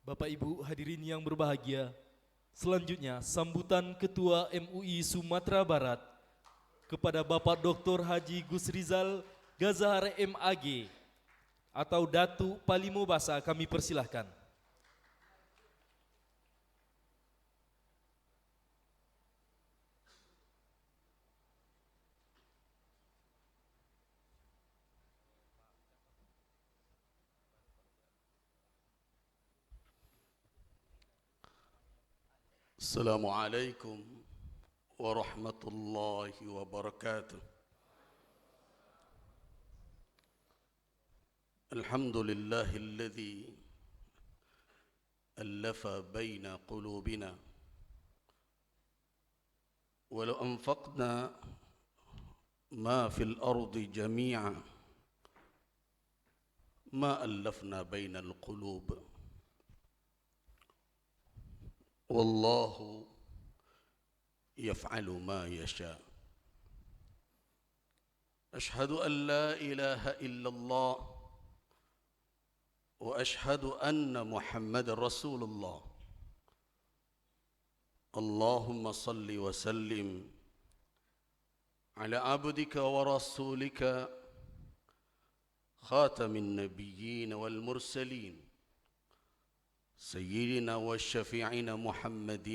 Bapak Ibu hadirin yang berbahagia, selanjutnya sambutan Ketua MUI Sumatera Barat kepada Bapak Dr. Haji Gus Rizal Gazahar MAG atau Datu Palimo Basa, kami persilahkan. Assalamualaikum warahmatullahi wabarakatuh. Alhamdulillahilladzi allafa baina qulubina walau anfaqna ma fil ardi jami'a ma allafna baina al-qulub. Wallahu yaf'alu ma yasha. Ashhadu an la ilaha illallah wa ashhadu anna Muhammadar Rasulullah. Allahumma salli wa sallim ala abdika wa rasulika khatamin nabiyyin wal mursalin سيدنا وشفيعنا محمد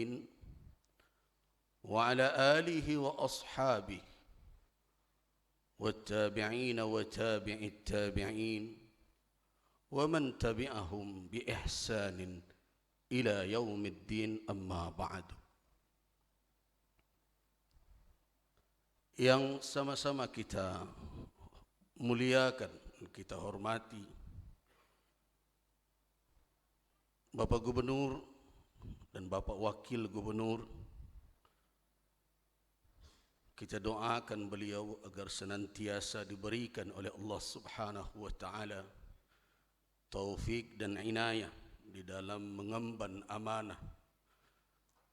وعلى آله وأصحابه والتابعين وتابع التابعين ومن تبعهم بإحسان إلى يوم الدين. أما بعد. Yang sama-sama kita muliakan, kita hormati Bapak Gubernur dan Bapak Wakil Gubernur, kita doakan beliau agar senantiasa diberikan oleh Allah Subhanahu wa taala taufik dan inayah di dalam mengemban amanah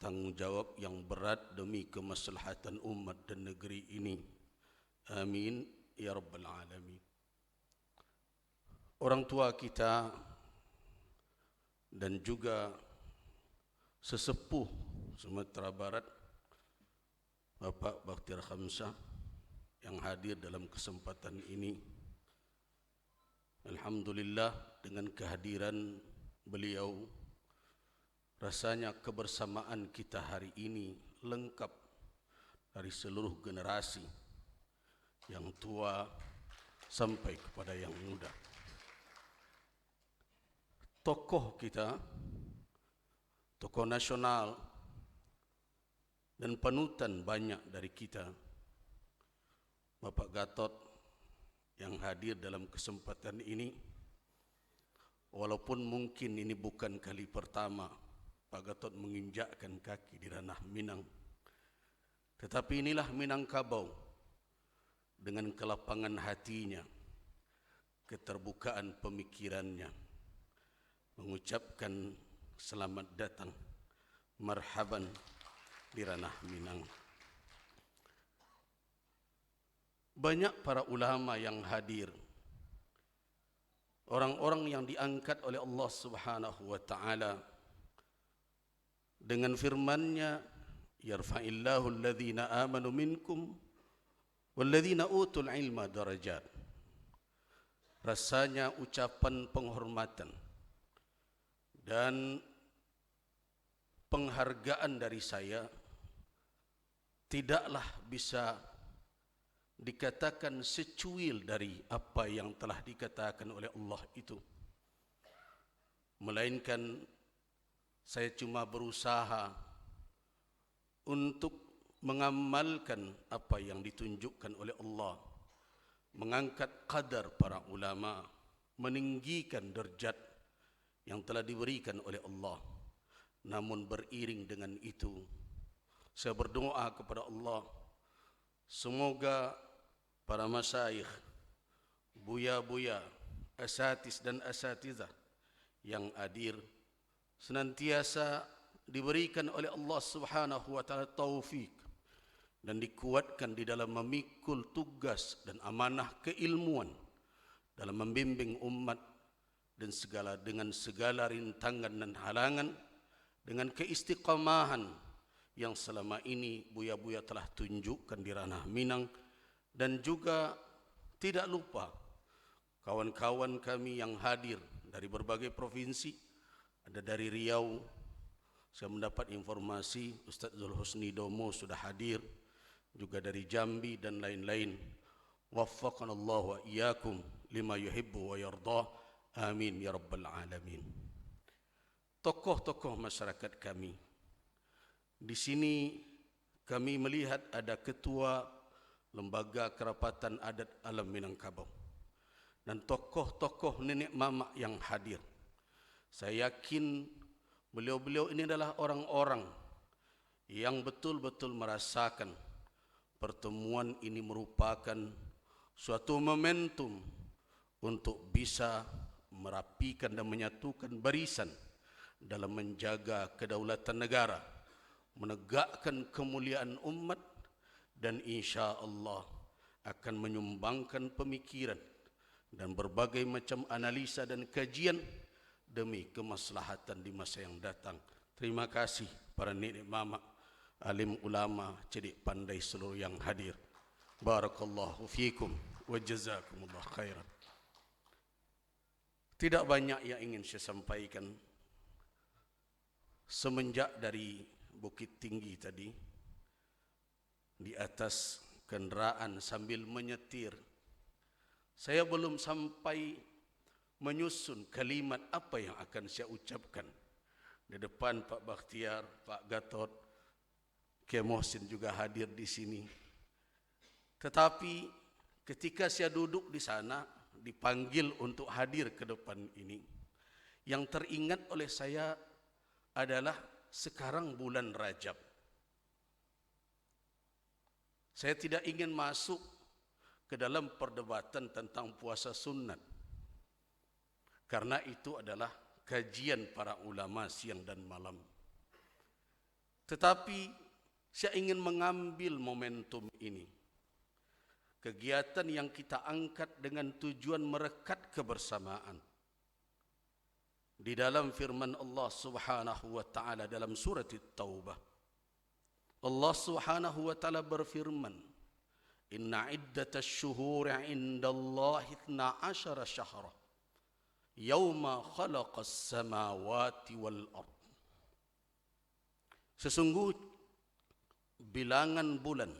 tanggungjawab yang berat demi kemaslahatan umat dan negeri ini. Amin ya rabbal alamin. Orang tua kita dan juga sesepuh Sumatera Barat, Bapak Bakhtiar Khamsah yang hadir dalam kesempatan ini. Alhamdulillah, dengan kehadiran beliau, rasanya kebersamaan kita hari ini lengkap dari seluruh generasi, yang tua sampai kepada yang muda. Tokoh kita, tokoh nasional dan panutan banyak dari kita, Bapak Gatot yang hadir dalam kesempatan ini, walaupun mungkin ini bukan kali pertama Pak Gatot menginjakkan kaki di ranah Minang, tetapi inilah Minangkabau dengan kelapangan hatinya, keterbukaan pemikirannya, mengucapkan selamat datang, marhaban di ranah Minang. Banyak para ulama yang hadir, orang-orang yang diangkat oleh Allah Subhanahu wa taala dengan firman-Nya, yarfa'illahu alladhina amanu minkum walladhina utul ilma darajat. Rasanya ucapan penghormatan dan penghargaan dari saya tidaklah bisa dikatakan secuil dari apa yang telah dikatakan oleh Allah itu, melainkan saya cuma berusaha untuk mengamalkan apa yang ditunjukkan oleh Allah, mengangkat qadar para ulama, meninggikan derajat yang telah diberikan oleh Allah. Namun beriring dengan itu, saya berdoa kepada Allah, semoga para masyayikh, buya-buya, asatis dan asatizah yang hadir senantiasa diberikan oleh Allah Subhanahu wa taala taufik dan dikuatkan di dalam memikul tugas dan amanah keilmuan dalam membimbing umat dengan segala rintangan dan halangan, dengan keistiqamahan yang selama ini Buya-Buya telah tunjukkan di ranah Minang, dan juga tidak lupa kawan-kawan kami yang hadir dari berbagai provinsi. Ada dari Riau, saya mendapat informasi Ustaz Zulhusni Domo sudah hadir, juga dari Jambi dan lain-lain. Waffaqanallahu wa iyyakum lima yuhibbu wa yardah. Amin ya rabbal alamin. Tokoh-tokoh masyarakat kami. Di sini kami melihat ada ketua Lembaga Kerapatan Adat Alam Minangkabau dan tokoh-tokoh nenek mama yang hadir. Saya yakin beliau-beliau ini adalah orang-orang yang betul-betul merasakan pertemuan ini merupakan suatu momentum untuk bisa merapikan dan menyatukan barisan dalam menjaga kedaulatan negara, menegakkan kemuliaan umat, dan insya Allah akan menyumbangkan pemikiran dan berbagai macam analisa dan kajian demi kemaslahatan di masa yang datang. Terima kasih para nenek mama, alim ulama, cedik pandai seluruh yang hadir. Barakallahu fiikum wa jazakumullah khairan. Tidak banyak yang ingin saya sampaikan. Semenjak dari Bukit Tinggi tadi, di atas kendaraan sambil menyetir, saya belum sampai menyusun kalimat apa yang akan saya ucapkan. Di depan Pak Bakhtiar, Pak Gatot, Kiai Mohsin juga hadir di sini. Tetapi ketika saya duduk di sana, dipanggil untuk hadir ke depan ini, yang teringat oleh saya adalah sekarang bulan Rajab. Saya tidak ingin masuk ke dalam perdebatan tentang puasa sunat, karena itu adalah kajian para ulama siang dan malam. Tetapi saya ingin mengambil momentum ini, kegiatan yang kita angkat dengan tujuan merekat kebersamaan. Di dalam firman Allah Subhanahu wa taala dalam surat At-Taubah, Allah Subhanahu wa taala berfirman, "Inna iddatasy syuhuri 'indallahi 12 syahra yauma khalaqas samawati wal ard." Sesungguh bilangan bulan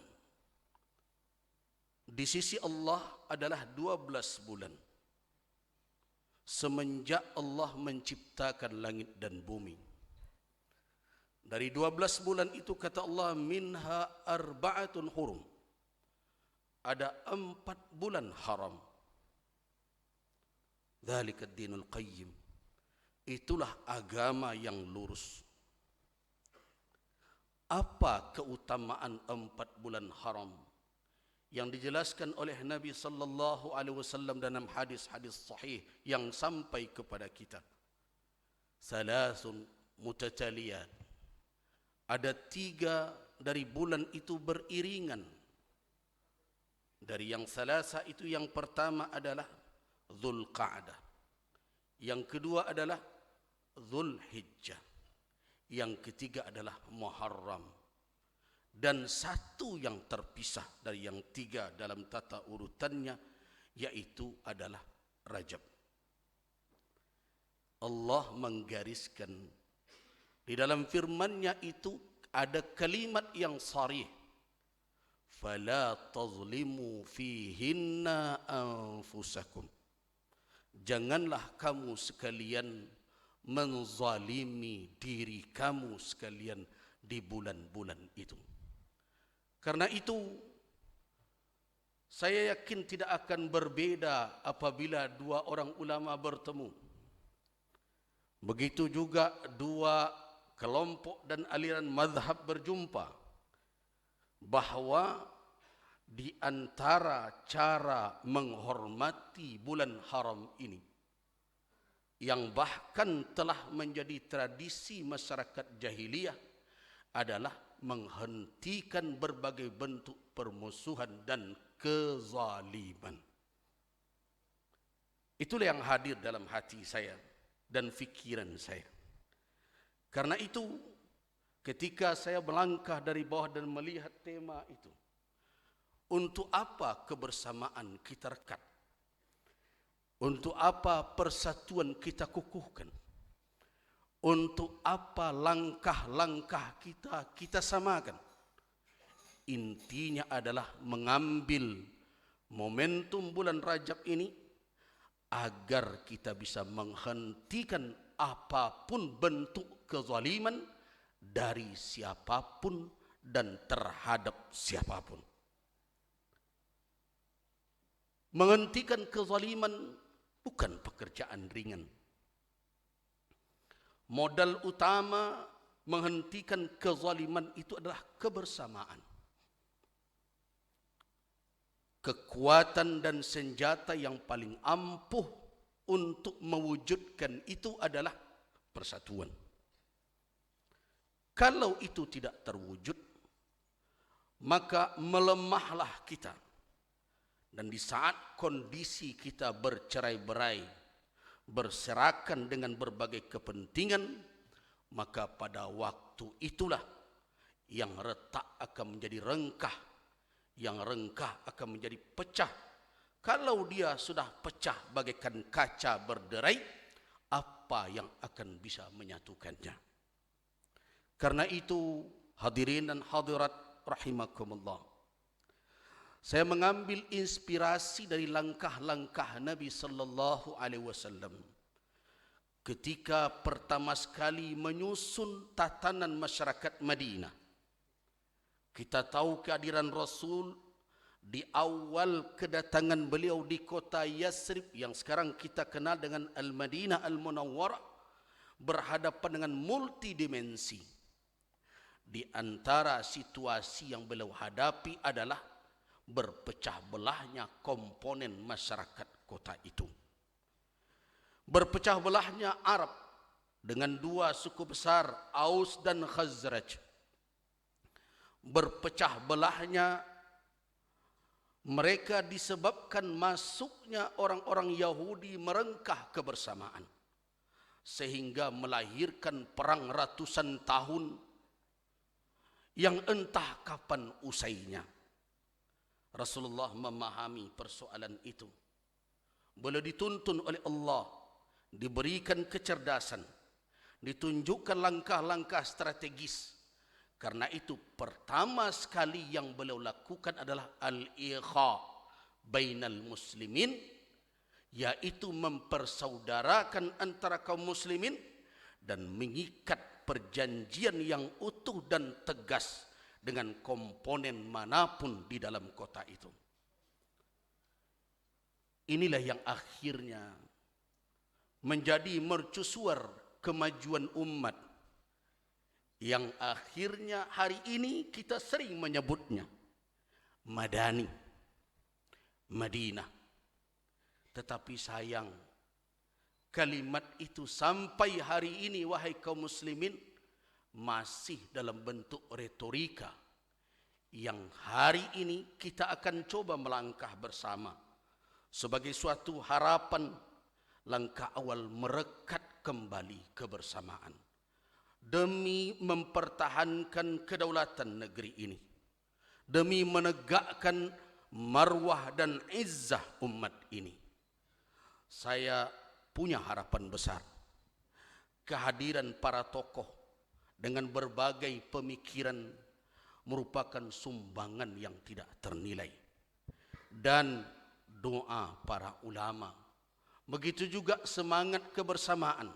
di sisi Allah adalah 12 bulan semenjak Allah menciptakan langit dan bumi. Dari 12 bulan itu kata Allah, minha arba'atun hurum, ada 4 bulan haram. Dzalika ad-dinul qayyim, itulah agama yang lurus. Apa keutamaan 4 bulan haram yang dijelaskan oleh Nabi sallallahu alaihi wasallam dalam hadis-hadis sahih yang sampai kepada kita? Salasun mutataliyat, ada 3 dari bulan itu beriringan. Dari yang salasa itu, yang pertama adalah Dzulqa'dah, yang kedua adalah Dzulhijjah, yang ketiga adalah Muharram, dan satu yang terpisah dari yang 3 dalam tata urutannya, yaitu adalah Rajab. Allah menggariskan di dalam firman-Nya itu ada kalimat yang sharih, fala tazlimu fihinna anfusakum, janganlah kamu sekalian menzalimi diri kamu sekalian di bulan-bulan itu. Karena itu saya yakin tidak akan berbeda apabila 2 orang ulama bertemu. Begitu juga 2 kelompok dan aliran mazhab berjumpa, bahwa di antara cara menghormati bulan haram ini, yang bahkan telah menjadi tradisi masyarakat jahiliyah, adalah menghentikan berbagai bentuk permusuhan dan kezaliman. Itulah yang hadir dalam hati saya dan fikiran saya. Karena itu, ketika saya melangkah dari bawah dan melihat tema itu, untuk apa kebersamaan kita rekat? Untuk apa persatuan kita kukuhkan? Untuk apa langkah-langkah kita samakan? Intinya adalah mengambil momentum bulan Rajab ini agar kita bisa menghentikan apapun bentuk kezaliman dari siapapun dan terhadap siapapun. Menghentikan kezaliman bukan pekerjaan ringan. Modal utama menghentikan kezaliman itu adalah kebersamaan. Kekuatan dan senjata yang paling ampuh untuk mewujudkan itu adalah persatuan. Kalau itu tidak terwujud, maka melemahlah kita. Dan di saat kondisi kita bercerai-berai, berserakan dengan berbagai kepentingan, maka pada waktu itulah yang retak akan menjadi rengkah, yang rengkah akan menjadi pecah. Kalau dia sudah pecah bagaikan kaca berderai, apa yang akan bisa menyatukannya? Karena itu, hadirin dan hadirat rahimakumullah, saya mengambil inspirasi dari langkah-langkah Nabi sallallahu alaihi wasallam ketika pertama sekali menyusun tatanan masyarakat Madinah. Kita tahu kehadiran Rasul di awal kedatangan beliau di kota Yasrib yang sekarang kita kenal dengan Al-Madinah Al-Munawwarah berhadapan dengan multidimensi. Di antara situasi yang beliau hadapi adalah berpecah belahnya komponen masyarakat kota itu. Berpecah belahnya Arab dengan dua suku besar, Aus dan Khazraj. Berpecah belahnya mereka disebabkan masuknya orang-orang Yahudi merengkah kebersamaan, sehingga melahirkan perang ratusan tahun yang entah kapan usainya. Rasulullah memahami persoalan itu. Beliau dituntun oleh Allah, diberikan kecerdasan, ditunjukkan langkah-langkah strategis. Karena itu pertama sekali yang beliau lakukan adalah al-ikha bainal muslimin, yaitu mempersaudarakan antara kaum muslimin dan mengikat perjanjian yang utuh dan tegas dengan komponen manapun di dalam kota itu. Inilah yang akhirnya menjadi mercusuar kemajuan umat, yang akhirnya hari ini kita sering menyebutnya Madani, Madinah. Tetapi sayang, kalimat itu sampai hari ini, wahai kaum muslimin, masih dalam bentuk retorika yang hari ini kita akan coba melangkah bersama sebagai suatu harapan, langkah awal merekat kembali kebersamaan demi mempertahankan kedaulatan negeri ini, demi menegakkan marwah dan izzah umat ini. Saya punya harapan besar. Kehadiran para tokoh dengan berbagai pemikiran merupakan sumbangan yang tidak ternilai. Dan doa para ulama, begitu juga semangat kebersamaan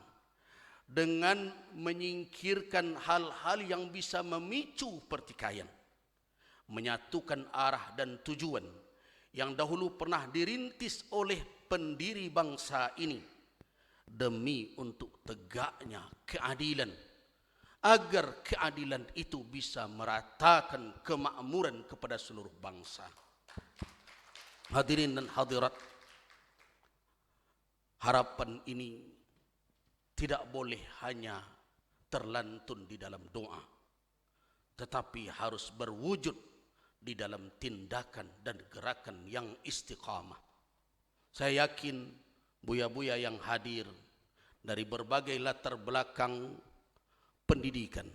dengan menyingkirkan hal-hal yang bisa memicu pertikaian, menyatukan arah dan tujuan yang dahulu pernah dirintis oleh pendiri bangsa ini demi untuk tegaknya keadilan, agar keadilan itu bisa meratakan kemakmuran kepada seluruh bangsa. Hadirin dan hadirat, harapan ini tidak boleh hanya terlantun di dalam doa, tetapi harus berwujud di dalam tindakan dan gerakan yang istiqamah. Saya yakin buya-buya yang hadir dari berbagai latar belakang pendidikan,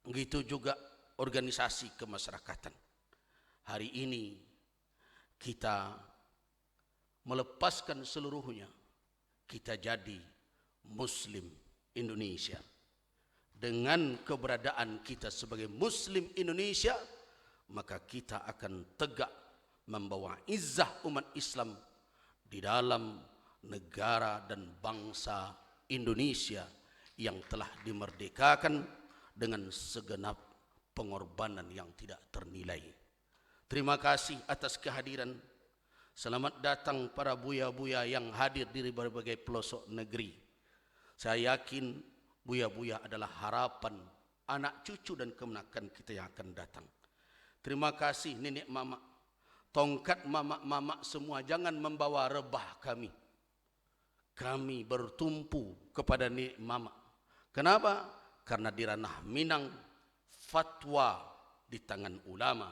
begitu juga organisasi kemasyarakatan. Hari ini kita melepaskan seluruhnya, kita jadi Muslim Indonesia. Dengan keberadaan kita sebagai Muslim Indonesia, maka kita akan tegak membawa izzah umat Islam di dalam negara dan bangsa Indonesia yang telah dimerdekakan dengan segenap pengorbanan yang tidak ternilai. Terima kasih atas kehadiran. Selamat datang para buya-buya yang hadir di berbagai pelosok negeri. Saya yakin buya-buya adalah harapan anak cucu dan kemenakan kita yang akan datang. Terima kasih nenek mama, tongkat mama-mama semua, jangan membawa rebah kami. Kami bertumpu kepada nenek mama. Kenapa? Karena di ranah Minang fatwa di tangan ulama,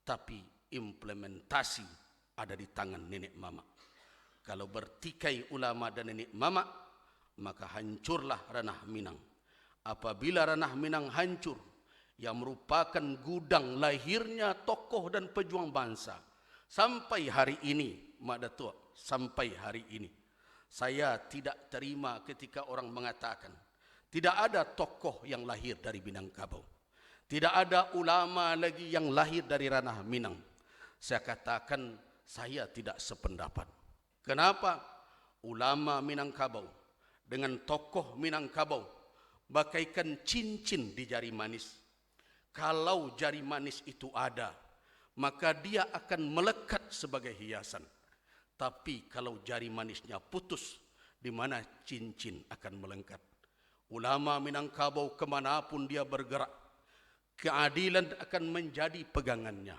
tapi implementasi ada di tangan nenek mama. Kalau bertikai ulama dan nenek mama, maka hancurlah ranah Minang. Apabila ranah Minang hancur, yang merupakan gudang lahirnya tokoh dan pejuang bangsa, sampai hari ini, Mak Datuk, sampai hari ini, saya tidak terima ketika orang mengatakan tidak ada tokoh yang lahir dari Minangkabau, tidak ada ulama lagi yang lahir dari ranah Minang. Saya katakan saya tidak sependapat. Kenapa? Ulama Minangkabau dengan tokoh Minangkabau bagaikan cincin di jari manis. Kalau jari manis itu ada, maka dia akan melekat sebagai hiasan. Tapi kalau jari manisnya putus, di mana cincin akan melengkap. Ulama Minangkabau kemanapun dia bergerak, keadilan akan menjadi pegangannya,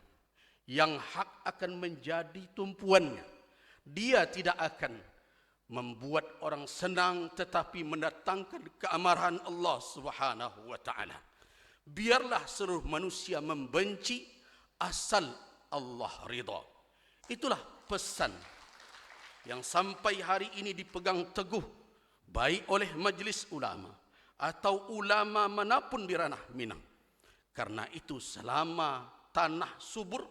yang hak akan menjadi tumpuannya. Dia tidak akan membuat orang senang, tetapi mendatangkan keamarahan Allah Subhanahu wa taala. Biarlah seluruh manusia membenci asal Allah ridha. Itulah pesan yang sampai hari ini dipegang teguh baik oleh majelis ulama atau ulama manapun di ranah Minang. Karena itu selama tanah subur,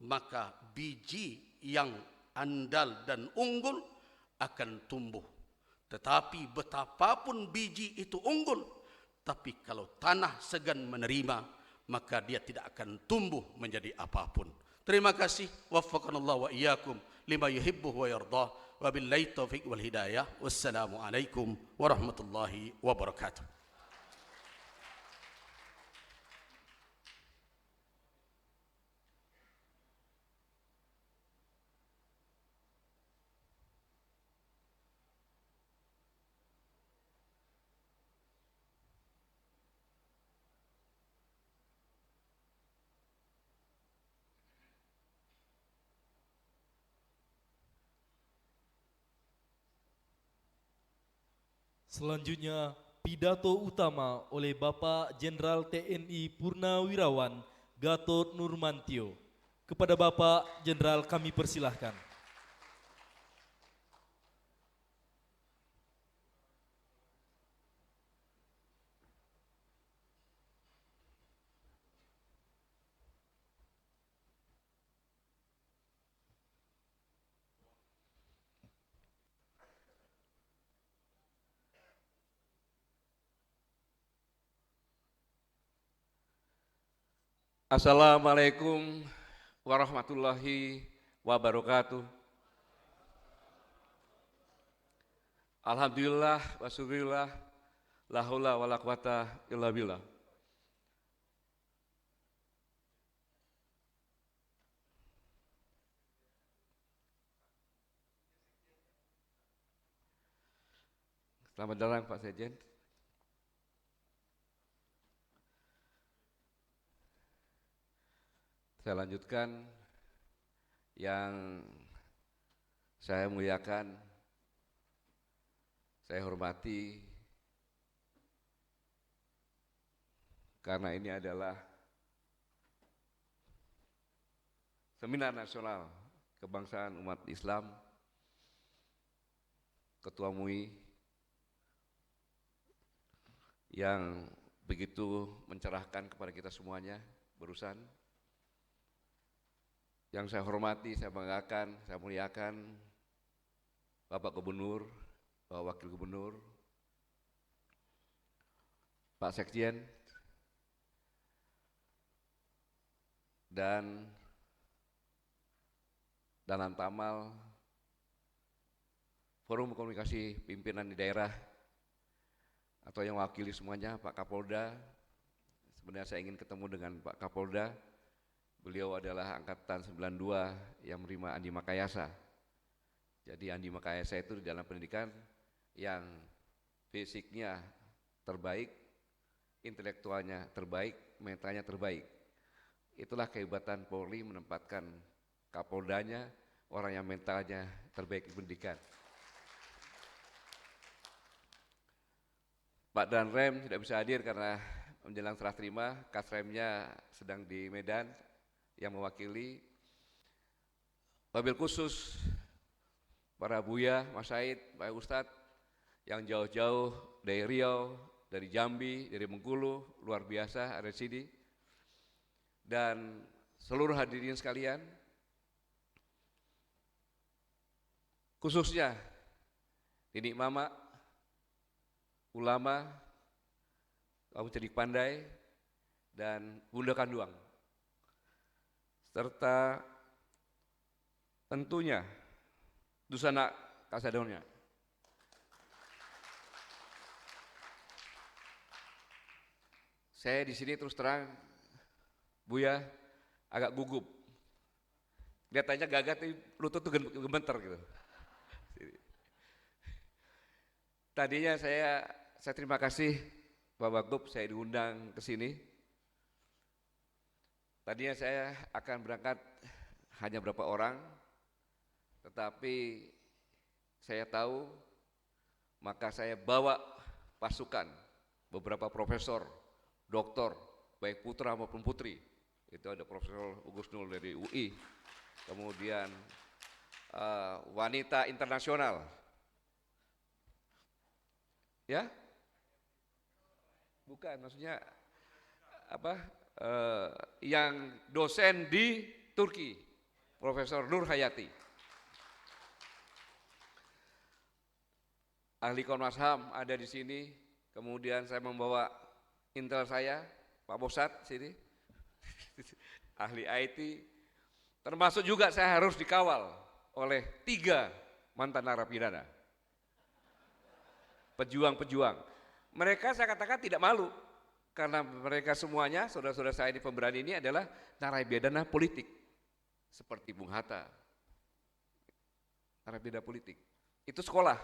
maka biji yang andal dan unggul akan tumbuh. Tetapi betapapun biji itu unggul, tapi kalau tanah segan menerima, maka dia tidak akan tumbuh menjadi apapun. Terima kasih. Waffaqanallahu wa iyyakum lima yuhibbuhu wa yardah. Wabillahi taufiq wal hidayah. Wassalamualaikum warahmatullahi wabarakatuh. Selanjutnya, pidato utama oleh Bapak Jenderal TNI Purnawirawan Gatot Nurmantio. Kepada Bapak Jenderal kami persilahkan. Assalamualaikum warahmatullahi wabarakatuh. Alhamdulillah wa syukurillah, la haula wa la quwata illa billah. Selamat datang Pak Sekjen. Saya lanjutkan yang saya muliakan, saya hormati, karena ini adalah Seminar Nasional Kebangsaan Umat Islam Ketua MUI yang begitu mencerahkan kepada kita semuanya barusan. Yang saya hormati, saya banggakan, saya muliakan Bapak Gubernur, Bapak Wakil Gubernur, Pak Sekjen, dan Danan Tamal, Forum Komunikasi Pimpinan di Daerah, atau yang wakili semuanya, Pak Kapolda. Sebenarnya saya ingin ketemu dengan Pak Kapolda. Beliau adalah angkatan 92 yang menerima Andi Makayasa. Jadi Andi Makayasa itu di dalam pendidikan yang fisiknya terbaik, intelektualnya terbaik, mentalnya terbaik. Itulah kehebatan Polri menempatkan Kapoldanya orang yang mentalnya terbaik di pendidikan. Pak Danrem tidak bisa hadir karena menjelang serah terima, Kasremnya sedang di Medan yang mewakili. Wabil khusus para Buya, Mas Said, Pak Ustadz yang jauh-jauh dari Riau, dari Jambi, dari Bengkulu, luar biasa ada di sini. Dan seluruh hadirin sekalian, khususnya Didik Mama, ulama, kamu cerdik pandai, dan Bunda Kanduang, serta tentunya Dusana Kasadonya. Saya di sini terus terang, Buya, agak gugup. Kelihatannya gagah, tapi lutut tuh gemeter gitu. Tadinya saya terima kasih Pak Wagub, saya diundang ke sini. Tadinya saya akan berangkat hanya berapa orang, tetapi saya tahu, maka saya bawa pasukan, beberapa profesor, doktor, baik putra maupun putri. Itu ada Profesor Ugus Nul dari UI, kemudian wanita internasional, ya, bukan, maksudnya apa? Yang dosen di Turki, Profesor Nur Hayati, ahli Komnas HAM ada di sini. Kemudian saya membawa intel saya, Pak Bosat sini, ahli IT. Termasuk juga saya harus dikawal oleh 3 mantan narapidana, pejuang-pejuang. Mereka saya katakan tidak malu, karena mereka semuanya, saudara-saudara saya di pemberani ini adalah narapidana politik, seperti Bung Hatta, narapidana politik. Itu sekolah,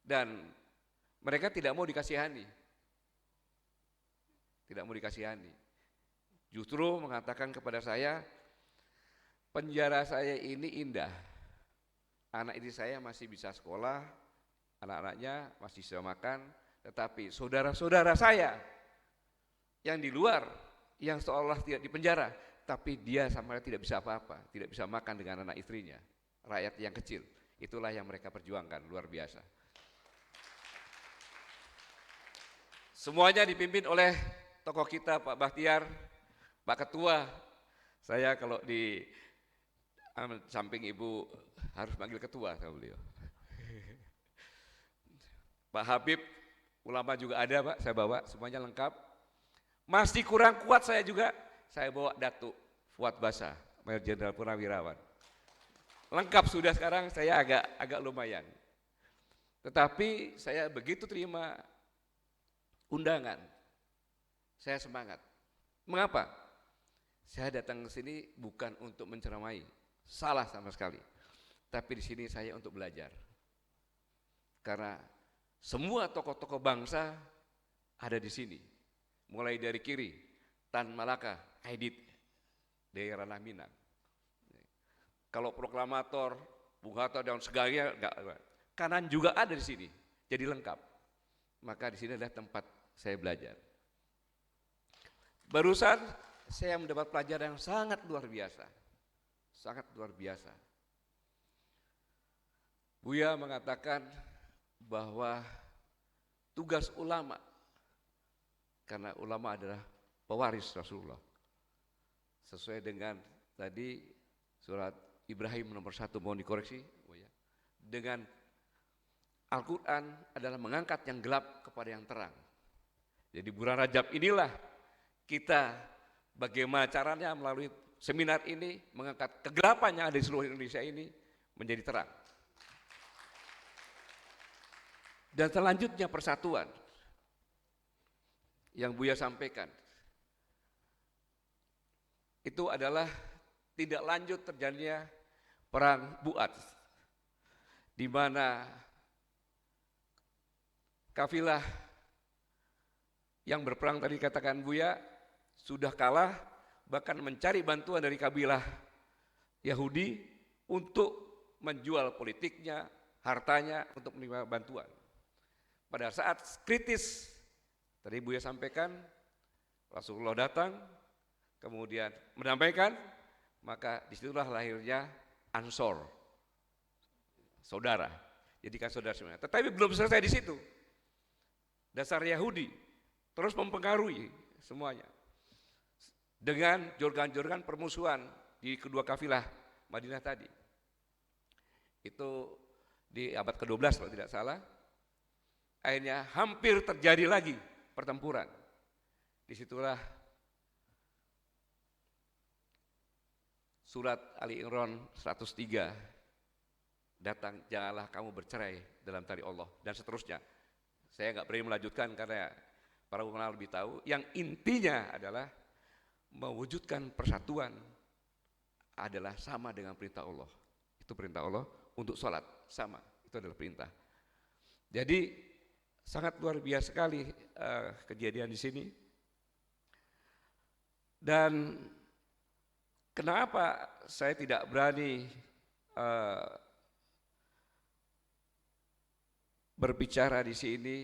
dan mereka tidak mau dikasihani, tidak mau dikasihani. Justru mengatakan kepada saya, penjara saya ini indah, anak istri saya masih bisa sekolah, anak-anaknya masih bisa makan, tetapi saudara-saudara saya yang di luar, yang seolah tidak di penjara, tapi dia sama tidak bisa apa-apa, tidak bisa makan dengan anak istrinya, rakyat yang kecil. Itulah yang mereka perjuangkan, luar biasa. Semuanya dipimpin oleh tokoh kita Pak Bahtiar, Pak Ketua. Saya kalau di samping Ibu harus panggil ketua sama beliau. Pak Habib, ulama juga ada Pak, saya bawa semuanya lengkap. Masih kurang kuat saya juga, saya bawa Datuk Fuad Basa, Mayor Jenderal Purnawirawan. Lengkap sudah sekarang, saya agak lumayan. Tetapi saya begitu terima undangan, saya semangat. Mengapa? Saya datang ke sini bukan untuk menceramai, salah sama sekali. Tapi di sini saya untuk belajar. Karena semua tokoh-tokoh bangsa ada di sini. Mulai dari kiri, Tan Malaka, Aidit, dari Ranah Minang. Kalau proklamator, Bung Hatta dan segalanya, enggak. Kanan juga ada di sini, jadi lengkap. Maka di sini adalah tempat saya belajar. Barusan saya mendapat pelajaran yang sangat luar biasa. Sangat luar biasa. Buya mengatakan bahwa tugas ulama, karena ulama adalah pewaris Rasulullah, sesuai dengan tadi surat Ibrahim nomor 1, mohon dikoreksi, dengan Al-Quran adalah mengangkat yang gelap kepada yang terang. Jadi bulan Rajab inilah kita bagaimana caranya melalui seminar ini mengangkat kegelapan yang ada di seluruh Indonesia ini menjadi terang. Dan selanjutnya persatuan yang Buya sampaikan itu adalah tidak lanjut terjadinya perang Bu'ad, di mana kafilah yang berperang tadi katakan Buya sudah kalah, bahkan mencari bantuan dari kabilah Yahudi untuk menjual politiknya, hartanya untuk menerima bantuan. Pada saat kritis, tadi Buya sampaikan, Rasulullah datang, kemudian menyampaikan, maka disitulah lahirnya Ansor, saudara, jadikan saudara semuanya. Tetapi belum selesai di situ. Dasar Yahudi terus mempengaruhi semuanya dengan jorgan-jorgan permusuhan di kedua kafilah Madinah tadi. Itu di abad ke-12 kalau tidak salah. Akhirnya hampir terjadi lagi pertempuran. Disitulah surat Ali Imran 103 datang, janganlah kamu bercerai dalam tali Allah, dan seterusnya. Saya nggak berani melanjutkan karena para ulama lebih tahu. Yang intinya adalah mewujudkan persatuan adalah sama dengan perintah Allah. Itu perintah Allah untuk sholat, sama, itu adalah perintah. Jadi sangat luar biasa sekali kejadian di sini. Dan kenapa saya tidak berani berbicara di sini?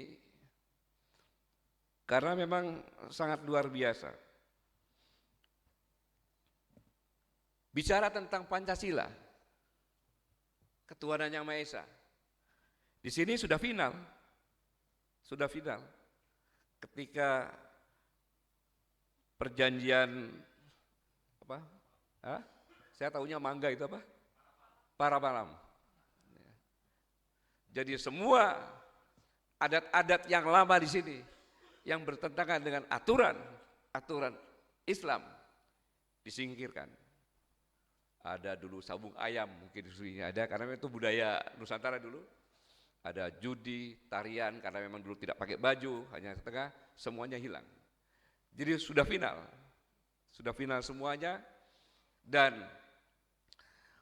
Karena memang sangat luar biasa. Bicara tentang Pancasila, ketuhanan Yang Maha Esa, di sini sudah final. Sudah final. Ketika perjanjian apa? Saya tahunya mangga itu apa? Paramalam. Jadi semua adat-adat yang lama di sini yang bertentangan dengan aturan Islam disingkirkan. Ada dulu sabung ayam, mungkin di sini ada karena itu budaya Nusantara dulu. Ada judi, tarian, karena memang dulu tidak pakai baju, hanya setengah, semuanya hilang. Jadi sudah final semuanya, dan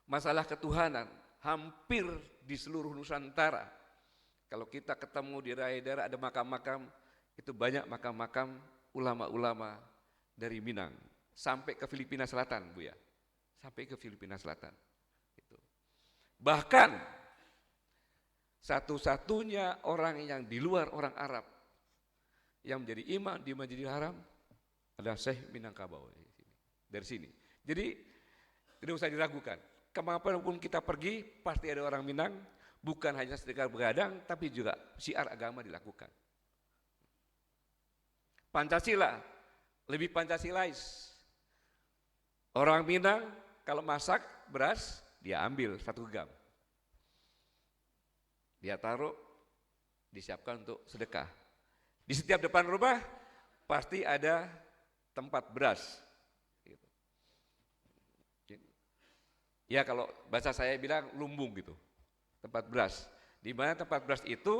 masalah ketuhanan hampir di seluruh Nusantara. Kalau kita ketemu di daerah-daerah ada makam-makam, itu banyak makam-makam ulama-ulama dari Minang, sampai ke Filipina Selatan, Buya. Sampai ke Filipina Selatan. Gitu. Bahkan satu-satunya orang yang di luar orang Arab yang menjadi imam di Masjidil Haram adalah Syekh Minangkabau dari sini. Jadi tidak usah diragukan. Kemanapun kita pergi pasti ada orang Minang, bukan hanya sedekah begadang, tapi juga syiar agama dilakukan. Pancasila lebih Pancasilais. Orang Minang kalau masak beras dia ambil 1 gam. Dia taruh, disiapkan untuk sedekah. Di setiap depan rumah pasti ada tempat beras. Ya kalau bahasa saya bilang lumbung gitu, tempat beras. Di mana tempat beras itu